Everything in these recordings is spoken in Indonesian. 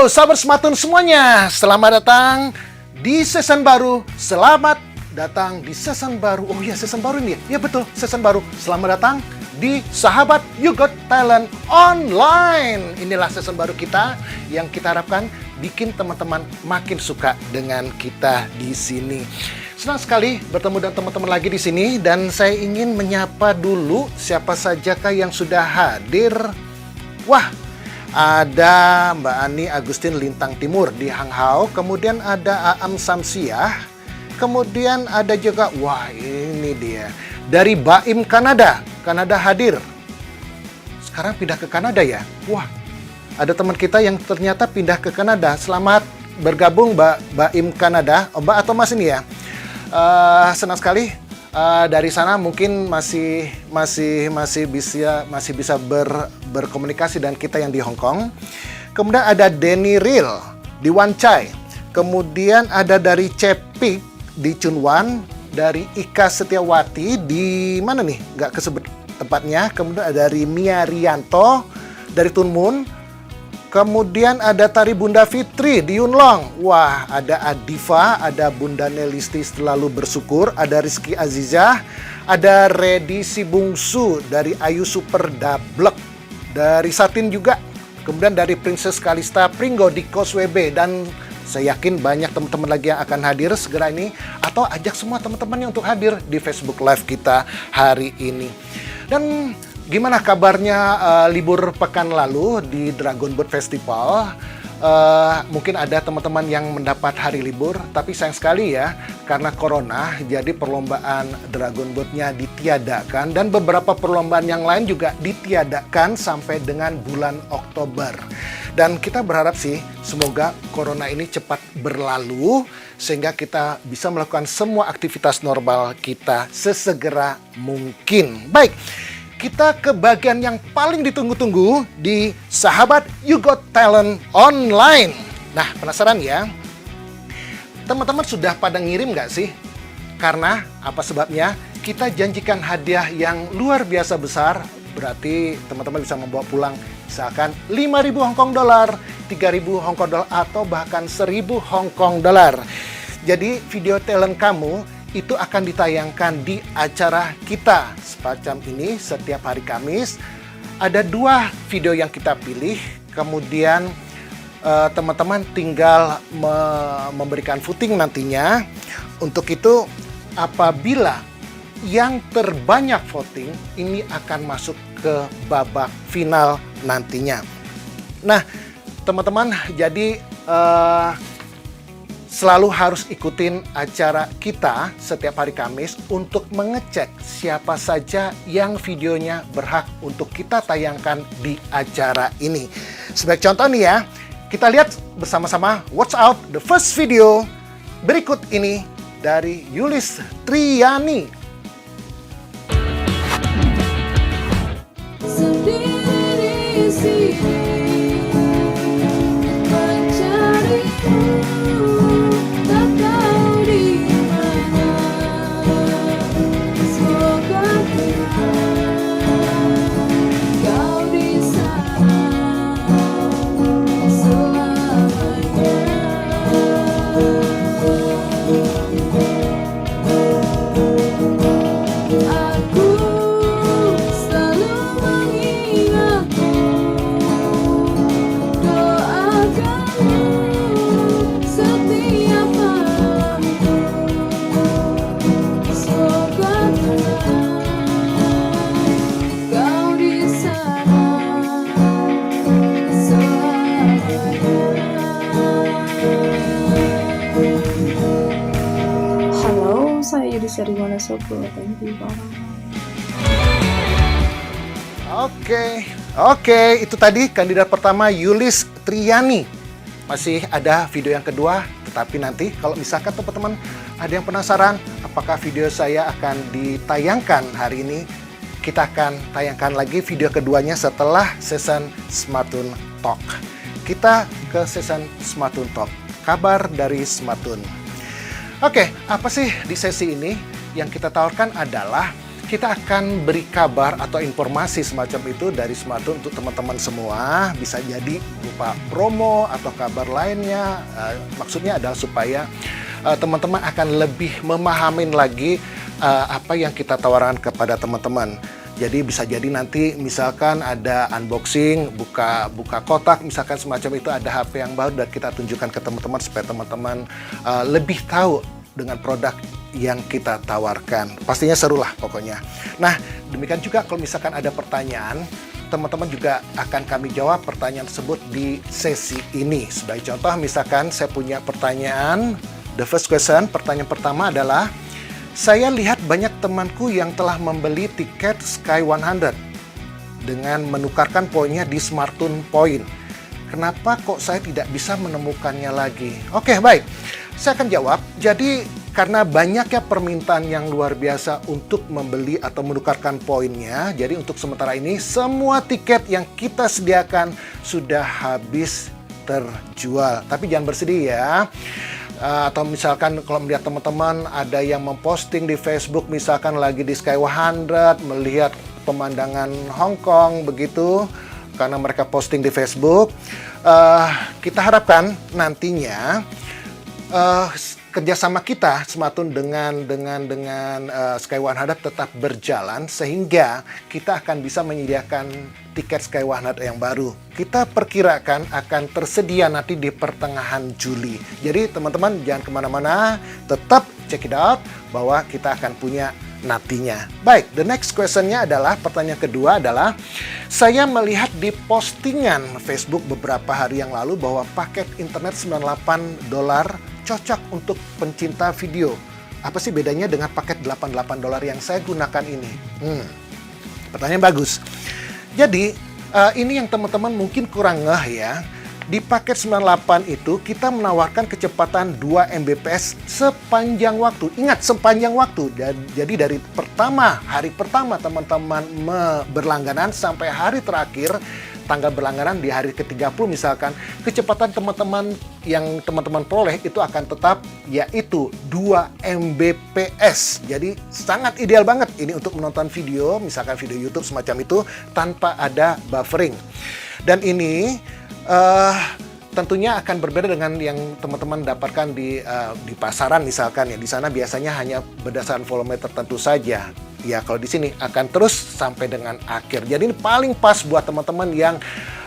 sahabat Smartun semuanya, selamat datang di season baru. Selamat datang di season baru. Oh iya, season baru ini ya? Ya betul, season baru. Selamat datang di Sahabat You Got Talent Online. Inilah season baru kita yang kita harapkan bikin teman-teman makin suka dengan kita di sini. Senang sekali bertemu dengan teman-teman lagi di sini, dan saya ingin menyapa dulu siapa sajakah yang sudah hadir. Wah, ada Mbak Ani Agustin Lintang Timur di Hanghao, kemudian ada Aam Samsiah, kemudian ada juga, wah ini dia, dari Baim Kanada hadir. Sekarang pindah ke Kanada ya? Wah, ada teman kita yang ternyata pindah ke Kanada. Selamat bergabung Mbak Baim Kanada, Mbak atau Mas ini ya. Senang sekali. Dari sana mungkin masih bisa berkomunikasi dengan kita yang di Hong Kong. Kemudian ada Denny Real di Wan Chai. Kemudian ada dari Cepik di Chunwan, dari Ika Setiawati di mana nih? Nggak kesebut tempatnya. Kemudian ada dari Mia Rianto dari Tunmun. Kemudian ada Tari Bunda Fitri di Yunlong. Wah, ada Adifa, ada Bunda Nelisti Selalu Bersyukur, ada Rizky Azizah, ada Redi Si Bungsu dari Ayu Super Dablek, dari Satin juga. Kemudian dari Princess Kalista Pringgo di Causeway Bay, dan saya yakin banyak teman-teman lagi yang akan hadir segera ini, atau ajak semua teman-temannya untuk hadir di Facebook Live kita hari ini. Dan gimana kabarnya libur pekan lalu di Dragon Boat Festival? Mungkin ada teman-teman yang mendapat hari libur, tapi sayang sekali ya, karena corona, jadi perlombaan Dragon Boat-nya ditiadakan, dan beberapa perlombaan yang lain juga ditiadakan sampai dengan bulan Oktober. Dan kita berharap sih, semoga corona ini cepat berlalu, sehingga kita bisa melakukan semua aktivitas normal kita sesegera mungkin. Baik, kita ke bagian yang paling ditunggu-tunggu di Sahabat You Got Talent Online. Nah, penasaran ya? Teman-teman sudah pada ngirim nggak sih? Karena apa sebabnya? Kita janjikan hadiah yang luar biasa besar. Berarti teman-teman bisa membawa pulang misalkan 5.000 Hong Kong dollar, 3.000 Hong Kong dollar, atau bahkan 1.000 Hong Kong dollar. Jadi video talent kamu itu akan ditayangkan di acara kita semacam ini setiap hari Kamis. Ada 2 video yang kita pilih, kemudian teman-teman tinggal memberikan voting nantinya. Untuk itu, apabila yang terbanyak voting ini akan masuk ke babak final nantinya. Nah, teman-teman, jadi selalu harus ikutin acara kita setiap hari Kamis untuk mengecek siapa saja yang videonya berhak untuk kita tayangkan di acara ini. Sebagai contoh nih ya, kita lihat bersama-sama watch out the first video berikut ini dari Yulis Triani. Dari mana Soko, thank you Bang. Oke, itu tadi kandidat pertama Yulis Triani. Masih ada video yang kedua, tetapi nanti kalau misalkan teman-teman ada yang penasaran apakah video saya akan ditayangkan hari ini, kita akan tayangkan lagi video keduanya setelah season Smartun Talk. Kita ke season Smartun Talk. Kabar dari Smartun. Oke, apa sih di sesi ini? Yang kita tawarkan adalah kita akan beri kabar atau informasi semacam itu dari Smartun untuk teman-teman semua. Bisa jadi berupa promo atau kabar lainnya. Maksudnya adalah supaya teman-teman akan lebih memahamin lagi apa yang kita tawarkan kepada teman-teman. Jadi bisa jadi nanti misalkan ada unboxing, buka kotak, misalkan semacam itu, ada HP yang baru dan kita tunjukkan ke teman-teman supaya teman-teman lebih tahu dengan produk yang kita tawarkan. Pastinya seru lah pokoknya. Nah, demikian juga kalau misalkan ada pertanyaan, teman-teman juga akan kami jawab pertanyaan tersebut di sesi ini. Sebagai contoh, misalkan saya punya pertanyaan, the first question, pertanyaan pertama adalah, saya lihat banyak temanku yang telah membeli tiket Sky 100 dengan menukarkan poinnya di Smartun Point. Kenapa kok saya tidak bisa menemukannya lagi? Oke, baik. Saya akan jawab. Jadi, karena banyaknya permintaan yang luar biasa untuk membeli atau menukarkan poinnya, jadi untuk sementara ini semua tiket yang kita sediakan sudah habis terjual. Tapi jangan bersedih ya. Atau misalkan kalau melihat teman-teman ada yang memposting di Facebook, misalkan lagi di Sky 100 melihat pemandangan Hong Kong begitu, karena mereka posting di Facebook, kita harapkan nantinya kerjasama kita Smartun dengan Sky 100 tetap berjalan sehingga kita akan bisa menyediakan tiket Sky 100 yang baru. Kita perkirakan akan tersedia nanti di pertengahan Juli. Jadi teman-teman jangan kemana-mana, tetap check it out bahwa kita akan punya nantinya. Baik, the next question-nya adalah, pertanyaan kedua adalah, saya melihat di postingan Facebook beberapa hari yang lalu bahwa paket internet $98 cocok untuk pencinta video. Apa sih bedanya dengan paket $88 yang saya gunakan ini? Pertanyaan bagus. Jadi, ini yang teman-teman mungkin kurang ngeh ya. Di paket 98 itu kita menawarkan kecepatan 2 Mbps sepanjang waktu. Ingat, sepanjang waktu. Jadi dari hari pertama teman-teman berlangganan sampai hari terakhir, tanggal berlangganan di hari ke-30 misalkan, kecepatan teman-teman yang teman-teman peroleh itu akan tetap yaitu 2 Mbps. Jadi sangat ideal banget ini untuk menonton video, misalkan video YouTube semacam itu tanpa ada buffering. Dan ini tentunya akan berbeda dengan yang teman-teman dapatkan di pasaran misalkan ya. Di sana biasanya hanya berdasarkan volume tertentu saja. Ya, kalau di sini akan terus sampai dengan akhir. Jadi ini paling pas buat teman-teman yang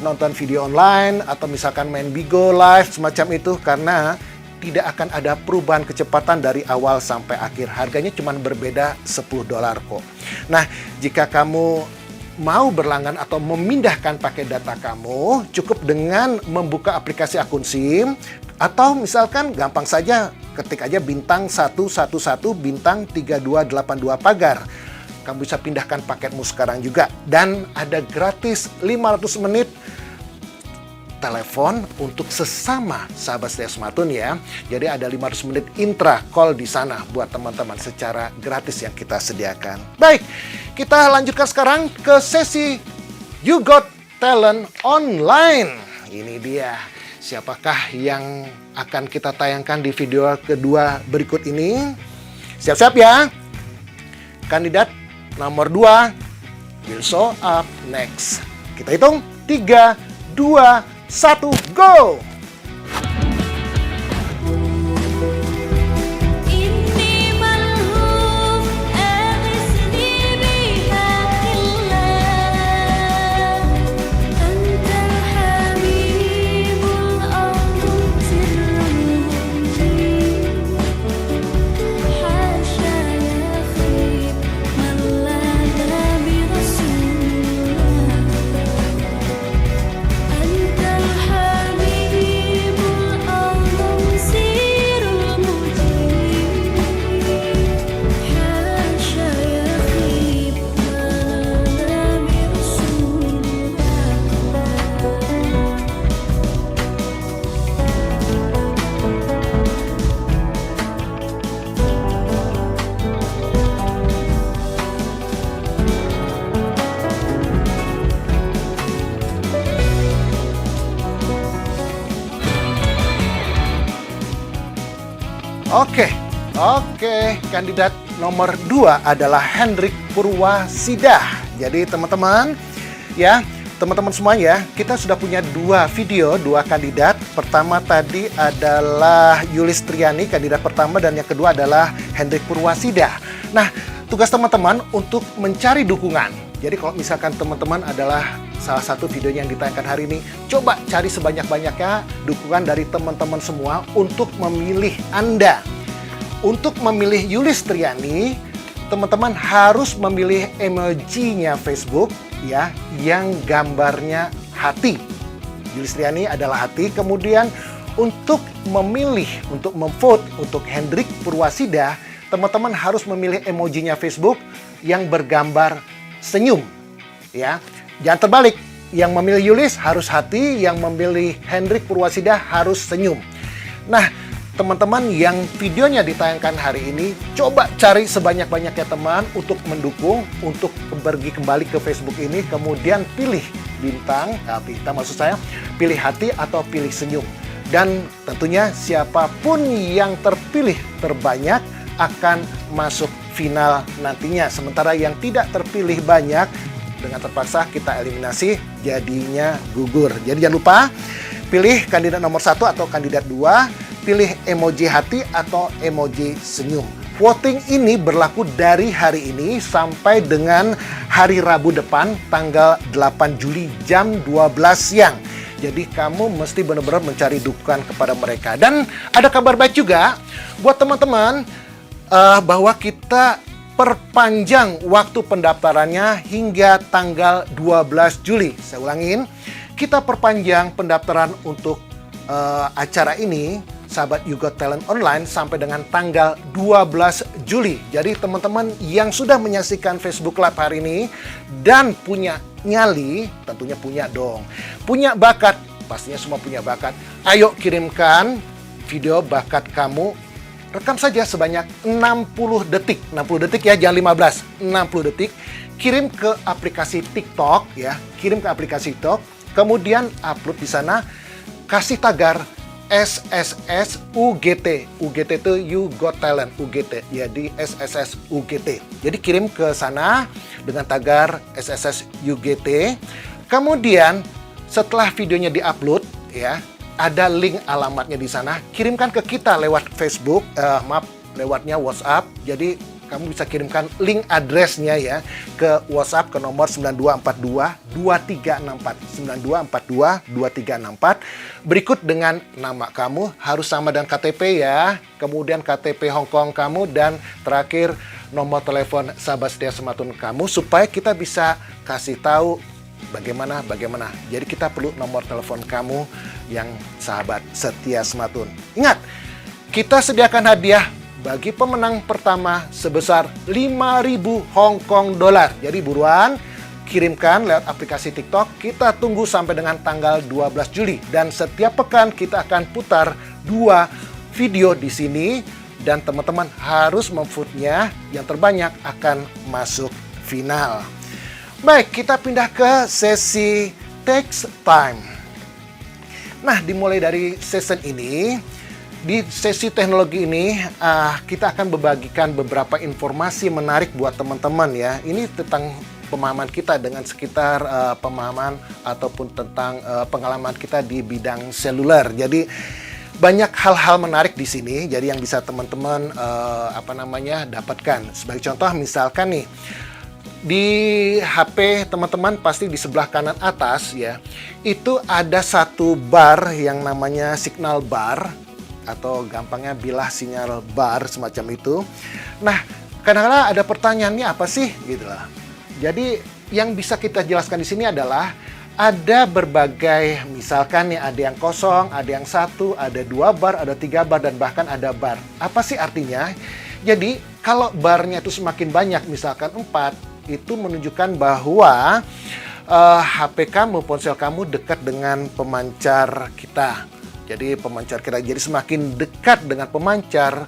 nonton video online atau misalkan main Bigo Live semacam itu, karena tidak akan ada perubahan kecepatan dari awal sampai akhir. Harganya cuma berbeda $10 kok. Nah, jika kamu mau berlangganan atau memindahkan paket data kamu, cukup dengan membuka aplikasi akun SIM, atau misalkan gampang saja ketik aja bintang 111 bintang 3282 pagar. Kamu bisa pindahkan paketmu sekarang juga. Dan ada gratis 500 menit telepon untuk sesama sahabat setia Smartun ya. Jadi ada 500 menit intra call di sana buat teman-teman secara gratis yang kita sediakan. Baik, kita lanjutkan sekarang ke sesi You Got Talent Online. Ini dia. Siapakah yang akan kita tayangkan di video kedua berikut ini? Siap-siap ya. Kandidat nomor 2 will show up next. Kita hitung 3, 2, 1, go! Oke, kandidat nomor 2 adalah Hendrik Purwasida. Jadi teman-teman, ya, teman-teman semuanya, kita sudah punya 2 video, 2 kandidat. Pertama tadi adalah Yulis Triani, kandidat pertama, dan yang kedua adalah Hendrik Purwasida. Nah, tugas teman-teman untuk mencari dukungan. Jadi kalau misalkan teman-teman adalah salah satu videonya yang ditayangkan hari ini, coba cari sebanyak-banyaknya dukungan dari teman-teman semua untuk memilih Anda. Untuk memilih Yulis Triani, teman-teman harus memilih emoji-nya Facebook, ya, yang gambarnya hati. Yulis Triani adalah hati. Kemudian untuk memilih, untuk memvote untuk Hendrik Purwasida, teman-teman harus memilih emoji-nya Facebook yang bergambar senyum, ya. Jangan terbalik, yang memilih Yulis harus hati, yang memilih Hendrik Purwasida harus senyum. Nah, teman-teman yang videonya ditayangkan hari ini, coba cari sebanyak-banyaknya teman untuk mendukung, untuk pergi kembali ke Facebook ini, kemudian pilih bintang maksud saya, pilih hati atau pilih senyum. Dan tentunya siapapun yang terpilih terbanyak akan masuk final nantinya. Sementara yang tidak terpilih banyak, dengan terpaksa kita eliminasi, jadinya gugur. Jadi jangan lupa, pilih kandidat nomor 1 atau kandidat 2, pilih emoji hati atau emoji senyum. Voting ini berlaku dari hari ini sampai dengan hari Rabu depan, tanggal 8 Juli jam 12 siang. Jadi kamu mesti benar-benar mencari dukungan kepada mereka. Dan ada kabar baik juga buat teman-teman, bahwa kita perpanjang waktu pendaftarannya hingga tanggal 12 Juli. Saya ulangin, kita perpanjang pendaftaran untuk acara ini, Sahabat You Got Talent Online, sampai dengan tanggal 12 Juli. Jadi teman-teman yang sudah menyaksikan Facebook Live hari ini dan punya nyali, tentunya punya dong, punya bakat, pastinya semua punya bakat. Ayo kirimkan video bakat kamu. Rekam saja sebanyak 60 detik. 60 detik ya, jangan 15. 60 detik. Kirim ke aplikasi TikTok ya. Kirim ke aplikasi TikTok. Kemudian upload di sana. Kasih tagar SSS UGT. UGT itu You Got Talent. UGT. Jadi SSS UGT. Jadi kirim ke sana dengan tagar SSS UGT. Kemudian setelah videonya diupload ya, ada link alamatnya di sana. Kirimkan ke kita lewat Facebook, lewatnya WhatsApp. Jadi kamu bisa kirimkan link addressnya ya ke WhatsApp ke nomor 9242-2364. 9242-2364. Berikut dengan nama kamu, harus sama dengan KTP ya. Kemudian KTP Hong Kong kamu, dan terakhir nomor telepon sahabat setia Sematun kamu, supaya kita bisa kasih tahu bagaimana. Jadi kita perlu nomor telepon kamu yang sahabat setia Sematun. Ingat, kita sediakan hadiah bagi pemenang pertama sebesar 5.000 Hong Kong dollar. Jadi buruan kirimkan lewat aplikasi TikTok. Kita tunggu sampai dengan tanggal 12 Juli. Dan setiap pekan kita akan putar 2 video di sini. Dan teman-teman harus memvote-nya. Yang terbanyak akan masuk final. Baik, kita pindah ke sesi Takes Time. Nah, dimulai dari season ini, di sesi teknologi ini, kita akan membagikan beberapa informasi menarik buat teman-teman ya. Ini tentang pemahaman kita dengan sekitar pemahaman ataupun tentang pengalaman kita di bidang seluler. Jadi banyak hal-hal menarik di sini. Jadi yang bisa teman-teman dapatkan. Sebagai contoh, misalkan nih, di HP teman-teman pasti di sebelah kanan atas ya, itu ada satu bar yang namanya signal bar, atau gampangnya bilah sinyal bar semacam itu. Nah, kadang-kadang ada pertanyaannya apa sih gitu lah. Jadi yang bisa kita jelaskan di sini adalah ada berbagai, misalkan nih ada yang kosong, ada yang 1, ada 2 bar, ada 3 bar, dan bahkan ada bar. Apa sih artinya? Jadi kalau barnya itu semakin banyak, misalkan 4, itu menunjukkan bahwa HP kamu, ponsel kamu dekat dengan pemancar kita. Jadi pemancar kita, jadi semakin dekat dengan pemancar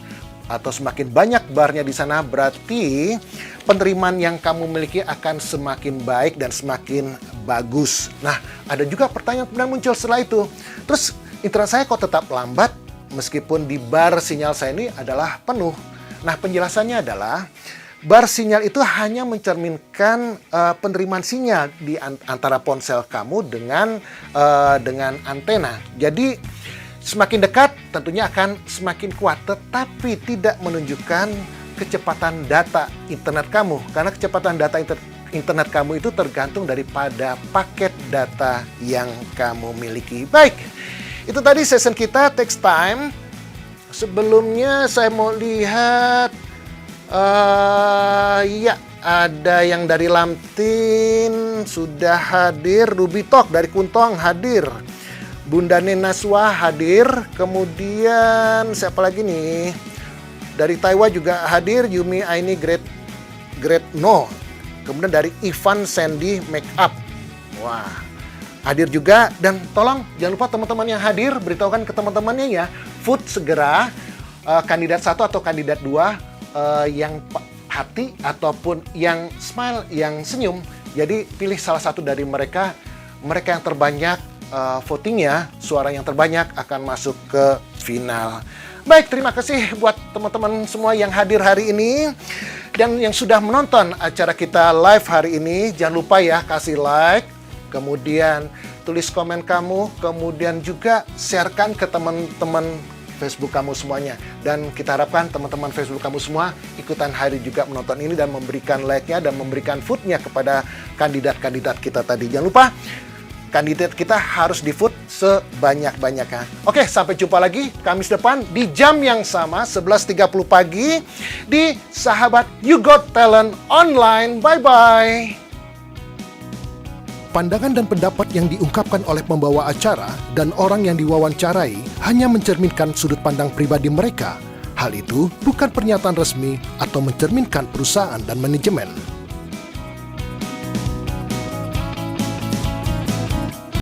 atau semakin banyak barnya di sana, berarti penerimaan yang kamu miliki akan semakin baik dan semakin bagus. Nah, ada juga pertanyaan kemudian muncul setelah itu. Terus internet saya kok tetap lambat meskipun di bar sinyal saya ini adalah penuh. Nah, penjelasannya adalah bar sinyal itu hanya mencerminkan penerimaan sinyal di antara ponsel kamu dengan antena. Jadi semakin dekat tentunya akan semakin kuat, tetapi tidak menunjukkan kecepatan data internet kamu, karena kecepatan data internet kamu itu tergantung daripada paket data yang kamu miliki. Baik, itu tadi session kita Text Time. Sebelumnya saya mau lihat, ya ada yang dari Lamtin sudah hadir, Ruby Talk dari Kuntong hadir, Bunda Nenaswa hadir, kemudian siapa lagi nih? Dari Taiwan juga hadir, Yumi Aini Great No. Kemudian dari Ivan Sandy Makeup. Wah, hadir juga. Dan tolong jangan lupa teman-teman yang hadir, beritahukan ke teman-temannya ya. Vote segera kandidat 1 atau kandidat 2 yang hati ataupun yang smile, yang senyum. Jadi pilih salah satu dari mereka yang terbanyak votingnya, suara yang terbanyak akan masuk ke final. Baik, terima kasih buat teman-teman semua yang hadir hari ini dan yang sudah menonton acara kita live hari ini. Jangan lupa ya kasih like, kemudian tulis komen kamu, kemudian juga sharekan ke teman-teman Facebook kamu semuanya. Dan kita harapkan teman-teman Facebook kamu semua ikutan hadir juga menonton ini dan memberikan like-nya dan memberikan vote-nya kepada kandidat-kandidat kita tadi. Jangan lupa kandidat kita harus di-vote sebanyak-banyaknya. Oke, sampai jumpa lagi Kamis depan di jam yang sama, 11.30 pagi di Sahabat You Got Talent Online. Bye-bye. Pandangan dan pendapat yang diungkapkan oleh pembawa acara dan orang yang diwawancarai hanya mencerminkan sudut pandang pribadi mereka. Hal itu bukan pernyataan resmi atau mencerminkan perusahaan dan manajemen.